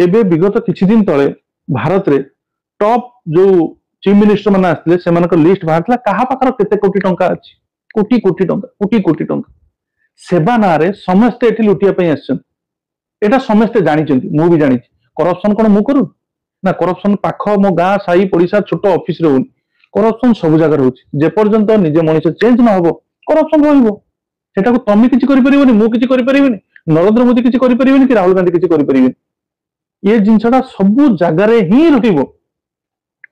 एबे विगत किछि दिन तले भारत रे टॉप जो चीफ मिनिस्टर माने आसले सेमानक लिस्ट बाहरला कहा पाकर केते कोटी टंका अछि कोटी कोटी टंका सेवा ना रे समस्त एठी लुटिया पई आछन एटा समस्त जानि चंती मु भी जानि करप्शन कोन मु करू ना करप्शन पाख मो गां साई पड़िसा छोट ऑफिस रे होनी करप्शन सब जगह रहउछि जे पर्यंत निजे मनुष्य चेंज ना होबो करप्शन रहइबो सेटा को तमे किछि करि परिबोनी मु किछि करि परिबोनी नरेंद्र मोदी किछि करि परिबोनी कि राहुल गांधी किछि करि परिबोनी ये जिनसटा सब जगह ही रहिबो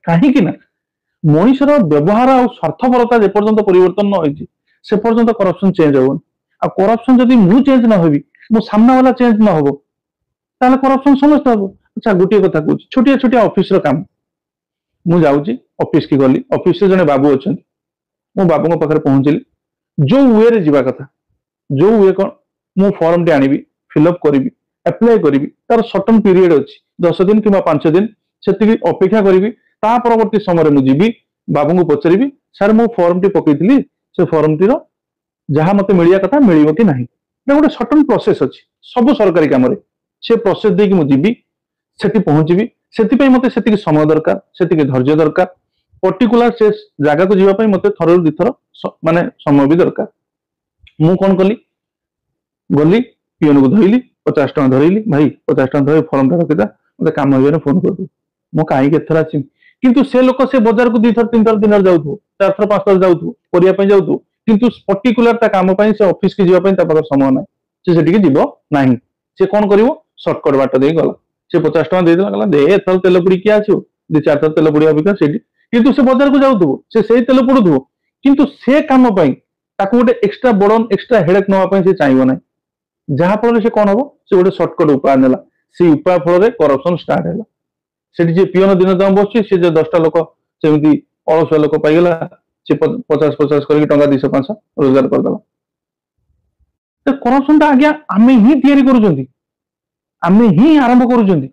काहे कि ना मनुष्यर व्यवहार और स्वार्थपरता जे पर्यंत परिवर्तन न होइछि से पर्यंत करप्शन चेंज होबो आ करप्शन जदि मु चेंज ना होबी मो सामना वाला चेंज ना होबो ताले करप्शन समस्त होबो अच्छा गोटे कथा कहूँ छोटिया छोटिया ऑफिस रो काम मु जाउची ऑफिस की गली ऑफिस रे जने बाबू अछन मो बाबू पाखरे पहुंचली जो वे रे जीवा कथा जो वे कोन मु फॉर्म टे आनिबी फिलअप करिवि अप्लाई करिवि तार सर्टेन पीरियड अछि 10 दिन किबा 5 दिन सेति अपेक्षा करिवि ता परवर्ती समय मु जीबी बाबू को पचरिबि सर मो फॉर्म टी पकेइतली से फॉर्म टी रो जहां मते मिलिया कथा मिलिबो कि नाही ना गोटे सर्टेन प्रोसेस अछि सब सरकारी काम रे से प्रोसेस देकी मु जीबी सेति पहुंचीबी सेति पई मते सेति समय दरकार सेति धैर्य दरकार पर्टिकुलर से जगह को जीवा पई मते थरो दिथरो माने समय भी दरकार मु कोन कली गली पियन को धइली 50 टका धरइली भाई 50 टका धरि फॉर्म टा रखिदा मते काम होबे फोन कर दे मो काहे के थरा छी किंतु से लोक से बाजार को 2 थर 3 थर दिन जाउथु 4 थर 5 थर जाउथु परिया पई जाउथु किंतु पर्टिकुलर ता काम पई से ऑफिस के जीवा पई ता पर समय नै से सेठी के जीवो नाही से कोन करिवो शॉर्टकट बाट दे गला से 50 टका दे देला गला दे एथर तेल पुड़ी किया आछो 2-4 थर तेल पुड़िया बिका सेठी किंतु से बाजार को जाउथु से सेही तेल पुडुथु किंतु से काम पई ताको गोटे एक्स्ट्रा बर्डन एक्स्ट्रा हेडेक नवा पई से चाहिबो नै जहा फल से कौन हम से गोटे सर्टकट उपाय नेला से उपाय फल करप्शन स्टार्ट है सेठी जे पियन दिन दाम बसछि से जे 10टा लोक सेमिति अलसुआ लोक पाइगला से 50-50 करके टंका 200-500 रोजगार कर देला तो करप्शन ता आज्ञा आमे ही तयारी करूछंती आमे ही आरंभ करूछंती